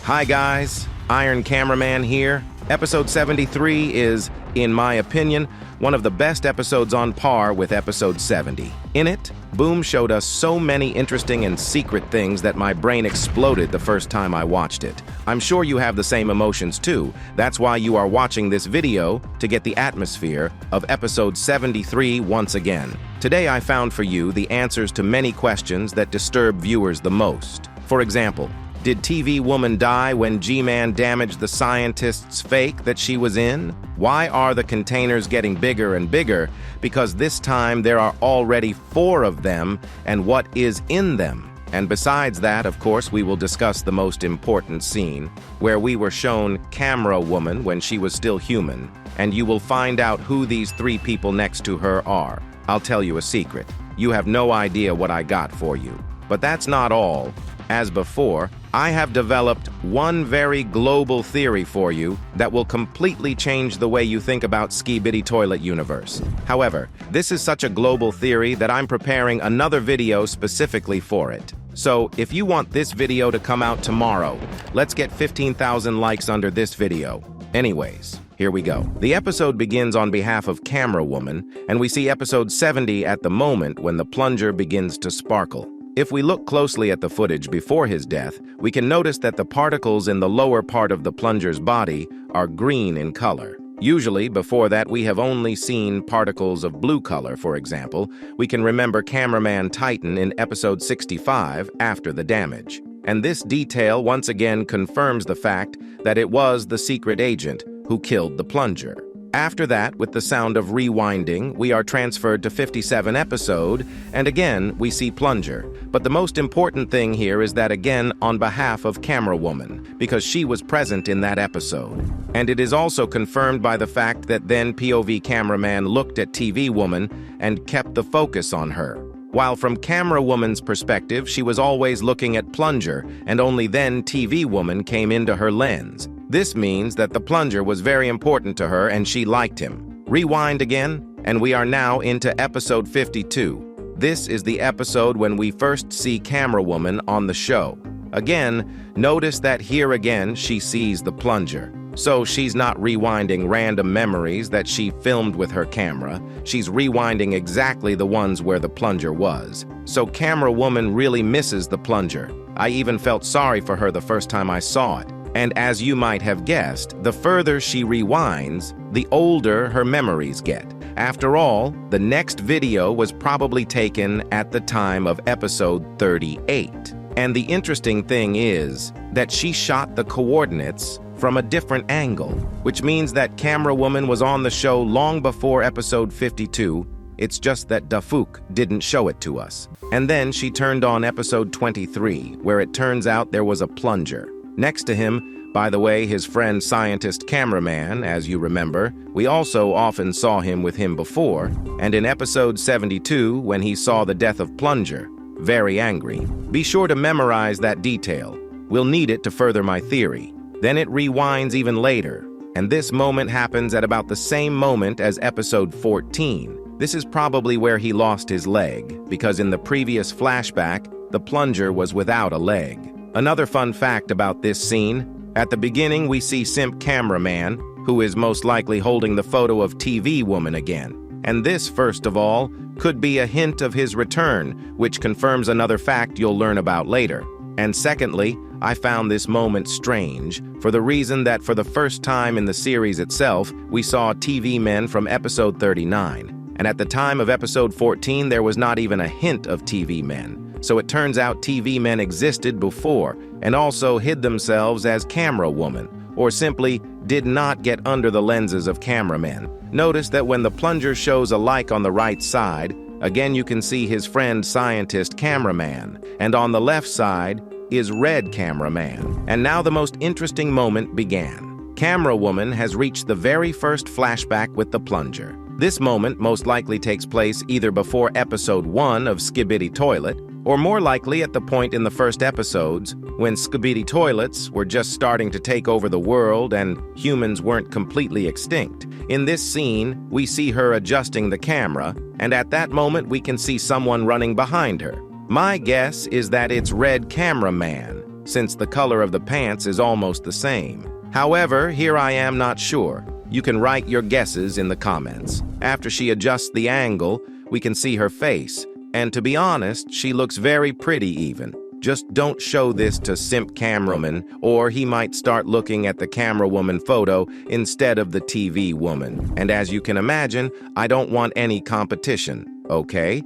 Hi guys, Iron Cameraman here. Episode 73 is, in my opinion, one of the best episodes on par with episode 70. In it, Boom showed us so many interesting and secret things that my brain exploded the first time I watched it. I'm sure you have the same emotions too. That's why you are watching this video, to get the atmosphere of episode 73 once again. Today I found for you the answers to many questions that disturb viewers the most. For example, did TV woman die when G-Man damaged the scientist's fake that she was in? Why are the containers getting bigger and bigger? Because this time there are already 4 of them, and what is in them? And besides that, of course, we will discuss the most important scene, where we were shown Camera Woman when she was still human, and you will find out who these 3 people next to her are. I'll tell you a secret. You have no idea what I got for you. But that's not all. As before, I have developed one very global theory for you that will completely change the way you think about Skibidi Toilet universe. However, this is such a global theory that I'm preparing another video specifically for it. So, if you want this video to come out tomorrow, let's get 15,000 likes under this video. Anyways, here we go. The episode begins on behalf of Camera Woman, and we see episode 70 at the moment when the plunger begins to sparkle. If we look closely at the footage before his death, we can notice that the particles in the lower part of the plunger's body are green in color. Usually, before that, we have only seen particles of blue color, for example. We can remember Cameraman Titan in episode 65 after the damage. And this detail once again confirms the fact that it was the secret agent who killed the plunger. After that, with the sound of rewinding, we are transferred to 57 episode, and again, we see plunger. But the most important thing here is that again on behalf of Camera Woman, because she was present in that episode. And it is also confirmed by the fact that then POV Cameraman looked at TV Woman and kept the focus on her. While from Camera Woman's perspective, she was always looking at plunger, and only then TV Woman came into her lens. This means that the plunger was very important to her and she liked him. Rewind again, and we are now into episode 52. This is the episode when we first see Camera Woman on the show. Again, notice that here again she sees the plunger. So she's not rewinding random memories that she filmed with her camera. She's rewinding exactly the ones where the plunger was. So Camera Woman really misses the plunger. I even felt sorry for her the first time I saw it. And as you might have guessed, the further she rewinds, the older her memories get. After all, the next video was probably taken at the time of episode 38. And the interesting thing is that she shot the coordinates from a different angle, which means that Camera Woman was on the show long before episode 52. It's just that Dafuk didn't show it to us. And then she turned on episode 23, where it turns out there was a plunger. Next to him, by the way, his friend scientist Cameraman, as you remember, we also often saw him with him before, and in episode 72, when he saw the death of Plunger, very angry. Be sure to memorize that detail. We'll need it to further my theory. Then it rewinds even later, and this moment happens at about the same moment as episode 14. This is probably where he lost his leg, because in the previous flashback, the plunger was without a leg. Another fun fact about this scene, at the beginning we see Simp Cameraman, who is most likely holding the photo of TV Woman again. And this, first of all, could be a hint of his return, which confirms another fact you'll learn about later. And secondly, I found this moment strange, for the reason that for the first time in the series itself, we saw TV men from episode 39. And at the time of episode 14, there was not even a hint of TV men. So it turns out TV men existed before and also hid themselves as Camera Woman, or simply did not get under the lenses of cameramen. Notice that when the plunger shows a like on the right side, again you can see his friend scientist Cameraman, and on the left side is Red Cameraman. And now the most interesting moment began. Camera Woman has reached the very first flashback with the plunger. This moment most likely takes place either before episode 1 of Skibidi Toilet, or more likely at the point in the first episodes when Skibidi Toilets were just starting to take over the world and humans weren't completely extinct. In this scene, we see her adjusting the camera, and at that moment we can see someone running behind her. My guess is that it's Red Cameraman, since the color of the pants is almost the same. However, here I am not sure. You can write your guesses in the comments. After she adjusts the angle, we can see her face. And to be honest, she looks very pretty even. Just don't show this to Simp Cameraman, or he might start looking at the camera woman photo instead of the TV woman. And as you can imagine, I don't want any competition, okay?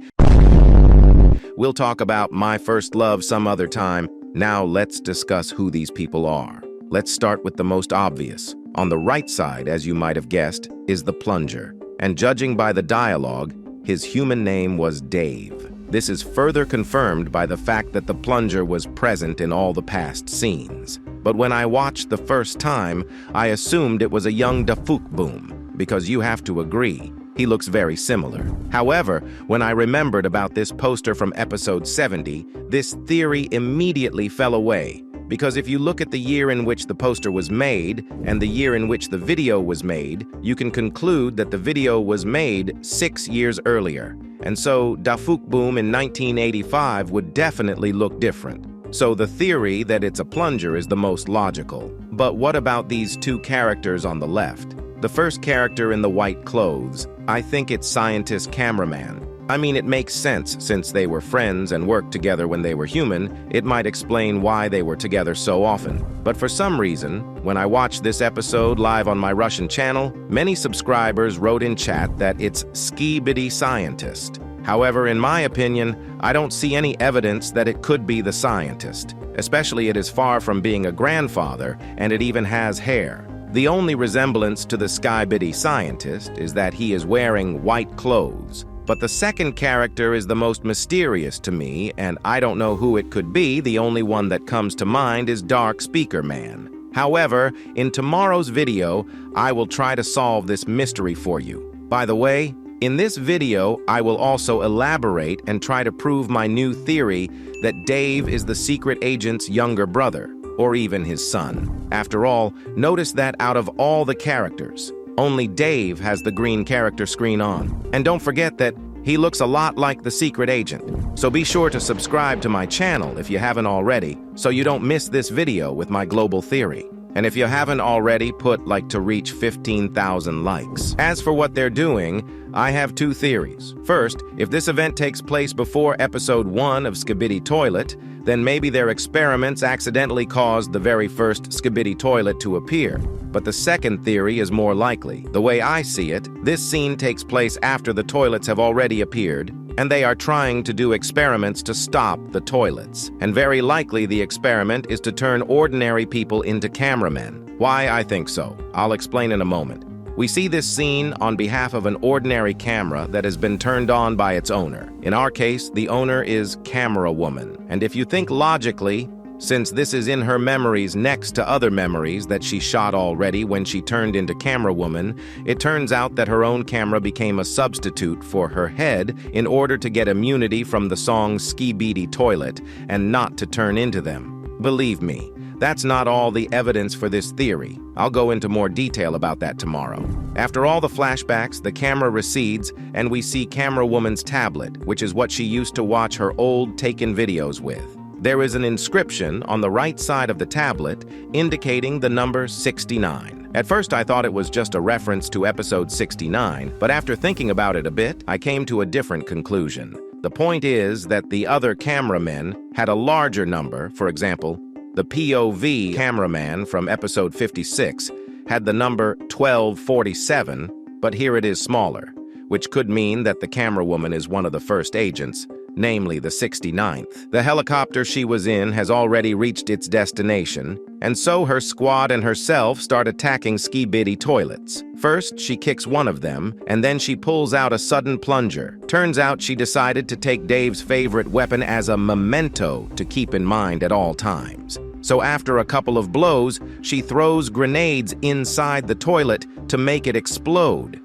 We'll talk about my first love some other time. Now let's discuss who these people are. Let's start with the most obvious. On the right side, as you might have guessed, is the plunger. And judging by the dialogue, his human name was Dave. This is further confirmed by the fact that the plunger was present in all the past scenes. But when I watched the first time, I assumed it was a young Dafuk Boom, because you have to agree, he looks very similar. However, when I remembered about this poster from episode 70, this theory immediately fell away. Because if you look at the year in which the poster was made and the year in which the video was made, you can conclude that the video was made 6 years earlier. And so Dafuk Boom in 1985 would definitely look different. So the theory that it's a plunger is the most logical. But what about these two characters on the left? The first character in the white clothes, I think it's scientist Cameraman. I mean, it makes sense since they were friends and worked together when they were human. It might explain why they were together so often. But for some reason, when I watched this episode live on my Russian channel, many subscribers wrote in chat that it's Skibidi Scientist. However, in my opinion, I don't see any evidence that it could be the scientist. Especially it is far from being a grandfather, and it even has hair. The only resemblance to the Skibidi Scientist is that he is wearing white clothes. But the second character is the most mysterious to me, and I don't know who it could be. The only one that comes to mind is Dark Speaker Man. However, in tomorrow's video, I will try to solve this mystery for you. By the way, in this video, I will also elaborate and try to prove my new theory that Dave is the secret agent's younger brother, or even his son. After all, notice that out of all the characters, only Dave has the green character screen on. And don't forget that he looks a lot like the secret agent. So be sure to subscribe to my channel if you haven't already, so you don't miss this video with my global theory. And if you haven't already, put like to reach 15,000 likes. As for what they're doing, I have two theories. First, if this event takes place before episode 1 of Skibidi Toilet, then maybe their experiments accidentally caused the very first Skibidi Toilet to appear. But the second theory is more likely. The way I see it, this scene takes place after the toilets have already appeared, and they are trying to do experiments to stop the toilets. And very likely the experiment is to turn ordinary people into cameramen. Why I think so, I'll explain in a moment. We see this scene on behalf of an ordinary camera that has been turned on by its owner. In our case, the owner is Camera Woman. And if you think logically, since this is in her memories next to other memories that she shot already when she turned into Camera Woman, it turns out that her own camera became a substitute for her head in order to get immunity from the song Skibidi Toilet and not to turn into them. Believe me, that's not all the evidence for this theory. I'll go into more detail about that tomorrow. After all the flashbacks, the camera recedes and we see Camera Woman's tablet, which is what she used to watch her old taken videos with. There is an inscription on the right side of the tablet indicating the number 69. At first I thought it was just a reference to episode 69, but after thinking about it a bit, I came to a different conclusion. The point is that the other cameramen had a larger number. For example, the POV cameraman from episode 56 had the number 1247, but here it is smaller, which could mean that the camera woman is one of the first agents, namely the 69th. The helicopter she was in has already reached its destination, and so her squad and herself start attacking Skibidi toilets. First, she kicks one of them, and then she pulls out a sudden plunger. Turns out she decided to take Dave's favorite weapon as a memento to keep in mind at all times. So after a couple of blows, she throws grenades inside the toilet to make it explode.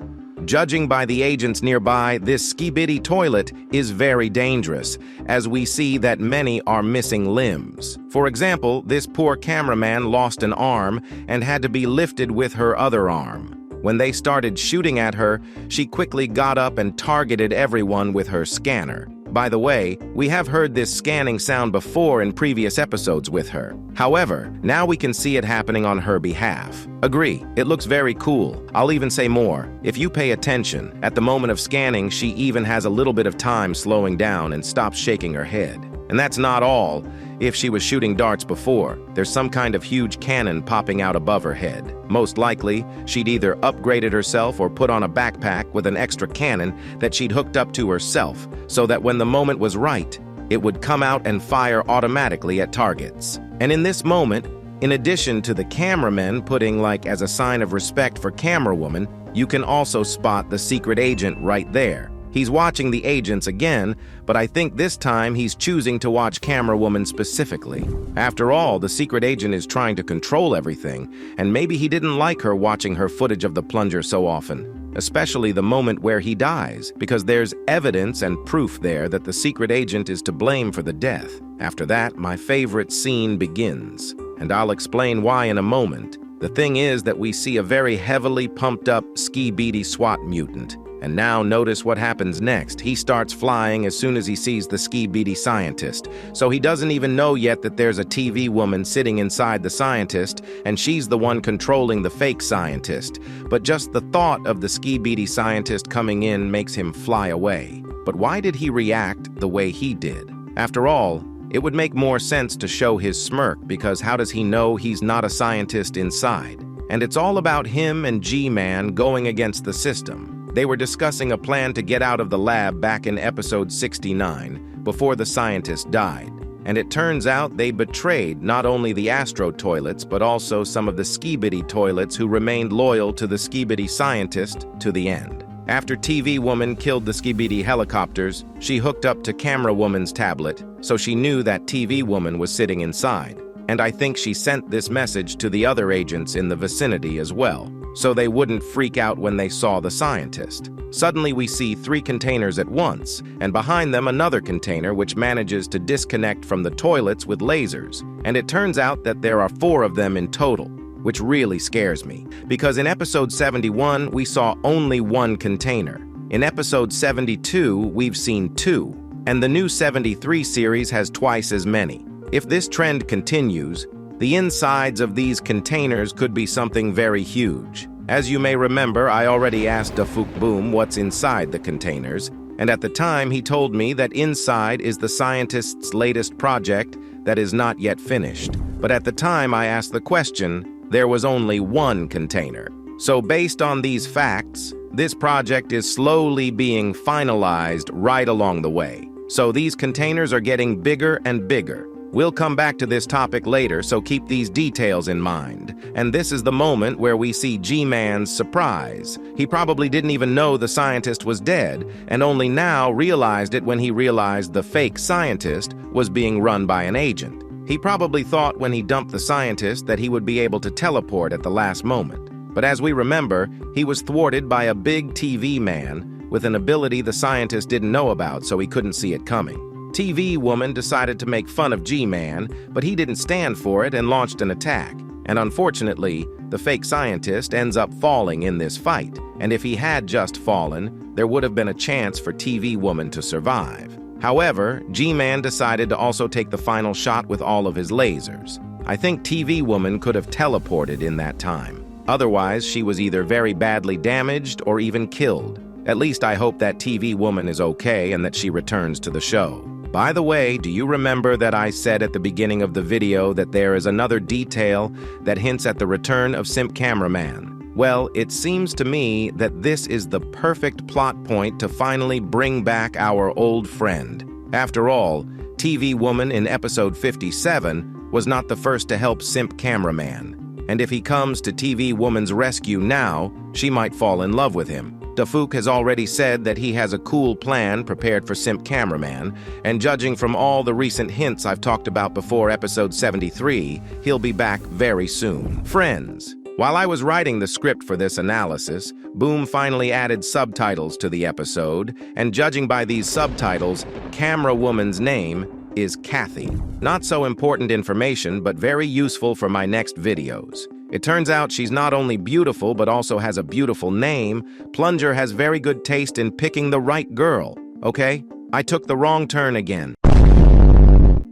Judging by the agents nearby, this Skibidi toilet is very dangerous, as we see that many are missing limbs. For example, this poor cameraman lost an arm and had to be lifted with her other arm. When they started shooting at her, she quickly got up and targeted everyone with her scanner. By the way, we have heard this scanning sound before in previous episodes with her. However, now we can see it happening on her behalf. Agree, it looks very cool. I'll even say more. If you pay attention, at the moment of scanning, she even has a little bit of time slowing down and stops shaking her head. And that's not all. If she was shooting darts before, there's some kind of huge cannon popping out above her head. Most likely, she'd either upgraded herself or put on a backpack with an extra cannon that she'd hooked up to herself, so that when the moment was right, it would come out and fire automatically at targets. And in this moment, in addition to the cameraman putting as a sign of respect for Camerawoman, you can also spot the secret agent right there. He's watching the agents again, but I think this time he's choosing to watch Camerawoman specifically. After all, the secret agent is trying to control everything, and maybe he didn't like her watching her footage of the plunger so often, especially the moment where he dies, because there's evidence and proof there that the secret agent is to blame for the death. After that, my favorite scene begins, and I'll explain why in a moment. The thing is that we see a very heavily pumped up Skibidi SWAT mutant. And now notice what happens next. He starts flying as soon as he sees the Skibidi scientist. So he doesn't even know yet that there's a TV woman sitting inside the scientist, and she's the one controlling the fake scientist. But just the thought of the Skibidi scientist coming in makes him fly away. But why did he react the way he did? After all, it would make more sense to show his smirk, because how does he know he's not a scientist inside? And it's all about him and G-Man going against the system. They were discussing a plan to get out of the lab back in episode 69, before the scientist died. And it turns out they betrayed not only the Astro Toilets, but also some of the Skibidi Toilets who remained loyal to the Skibidi scientist to the end. After TV Woman killed the Skibidi helicopters, she hooked up to Camerawoman's tablet, so she knew that TV Woman was sitting inside. And I think she sent this message to the other agents in the vicinity as well, so they wouldn't freak out when they saw the scientist. Suddenly we see 3 containers at once, and behind them another container which manages to disconnect from the toilets with lasers. And it turns out that there are 4 of them in total, which really scares me, because in episode 71 we saw only 1 container. In episode 72 we've seen 2, and the new 73 series has twice as many. If this trend continues, the insides of these containers could be something very huge. As you may remember, I already asked Dafuk Boom what's inside the containers, and at the time he told me that inside is the scientist's latest project that is not yet finished. But at the time I asked the question, there was only 1 container. So based on these facts, this project is slowly being finalized right along the way. So these containers are getting bigger and bigger. We'll come back to this topic later, so keep these details in mind. And this is the moment where we see G-Man's surprise. He probably didn't even know the scientist was dead, and only now realized it when he realized the fake scientist was being run by an agent. He probably thought when he dumped the scientist that he would be able to teleport at the last moment. But as we remember, he was thwarted by a big TV man with an ability the scientist didn't know about, so he couldn't see it coming. TV Woman decided to make fun of G-Man, but he didn't stand for it and launched an attack. And unfortunately, the fake scientist ends up falling in this fight. And if he had just fallen, there would have been a chance for TV Woman to survive. However, G-Man decided to also take the final shot with all of his lasers. I think TV Woman could have teleported in that time. Otherwise, she was either very badly damaged or even killed. At least I hope that TV Woman is okay and that she returns to the show. By the way, do you remember that I said at the beginning of the video that there is another detail that hints at the return of Simp Cameraman? Well, it seems to me that this is the perfect plot point to finally bring back our old friend. After all, TV Woman in episode 57 was not the first to help Simp Cameraman. And if he comes to TV Woman's rescue now, she might fall in love with him. Dafuk has already said that he has a cool plan prepared for Simp Cameraman, and judging from all the recent hints I've talked about before episode 73, he'll be back very soon. Friends, while I was writing the script for this analysis, Boom finally added subtitles to the episode, and judging by these subtitles, Camerawoman's name is Kathy. Not so important information, but very useful for my next videos. It turns out she's not only beautiful, but also has a beautiful name. Plunger has very good taste in picking the right girl, okay? I took the wrong turn again.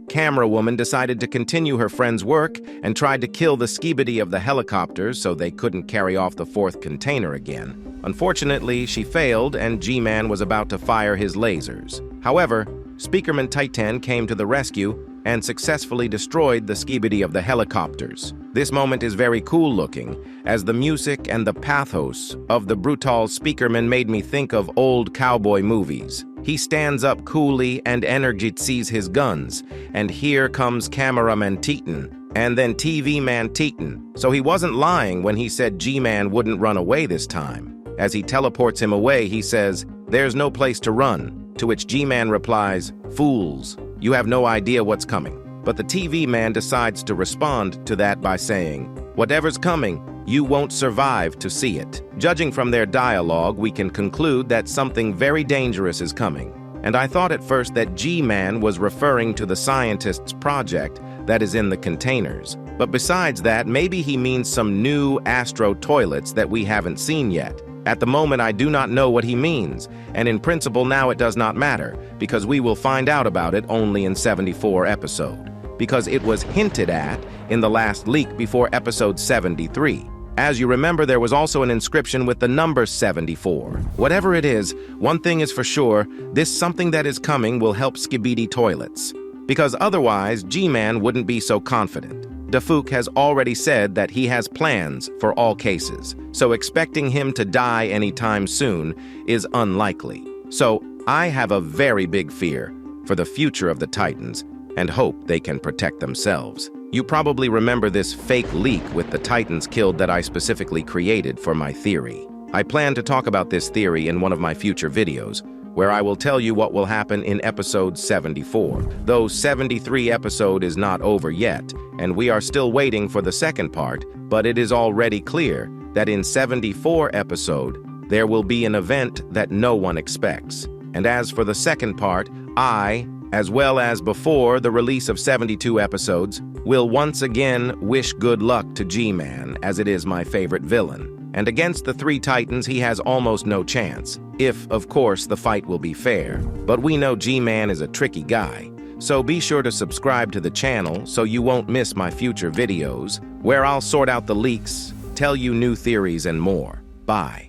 Camerawoman decided to continue her friend's work and tried to kill the Skibidi of the helicopters so they couldn't carry off the fourth container again. Unfortunately, she failed and G-Man was about to fire his lasers. However, Speakerman Titan came to the rescue and successfully destroyed the Skibidi of the helicopters. This moment is very cool looking, as the music and the pathos of the brutal Speakerman made me think of old cowboy movies. He stands up coolly and energizes his guns, and here comes Cameraman Titan, and then TV Man Titan. So he wasn't lying when he said G-Man wouldn't run away this time. As he teleports him away, he says, "There's no place to run," to which G-Man replies, "Fools, you have no idea what's coming." But the TV man decides to respond to that by saying, "Whatever's coming, you won't survive to see it." Judging from their dialogue, we can conclude that something very dangerous is coming. And I thought at first that G-Man was referring to the scientist's project that is in the containers. But besides that, maybe he means some new astro toilets that we haven't seen yet. At the moment, I do not know what he means, and in principle now it does not matter, because we will find out about it only in 74 episode, because it was hinted at in the last leak before episode 73. As you remember, there was also an inscription with the number 74. Whatever it is, one thing is for sure, this something that is coming will help Skibidi Toilets, because otherwise G-Man wouldn't be so confident. Dafook has already said that he has plans for all cases, so expecting him to die anytime soon is unlikely. So I have a very big fear for the future of the Titans and hope they can protect themselves. You probably remember this fake leak with the Titans killed that I specifically created for my theory. I plan to talk about this theory in one of my future videos, where I will tell you what will happen in episode 74. Though 73 episode is not over yet, and we are still waiting for the second part, but it is already clear that in 74 episode, there will be an event that no one expects. And as for the second part, I, as well as before the release of 72 episodes, will once again wish good luck to G-Man, as it is my favorite villain. And against the three Titans, he has almost no chance, if, of course, the fight will be fair. But we know G-Man is a tricky guy, so be sure to subscribe to the channel so you won't miss my future videos, where I'll sort out the leaks, tell you new theories, and more. Bye.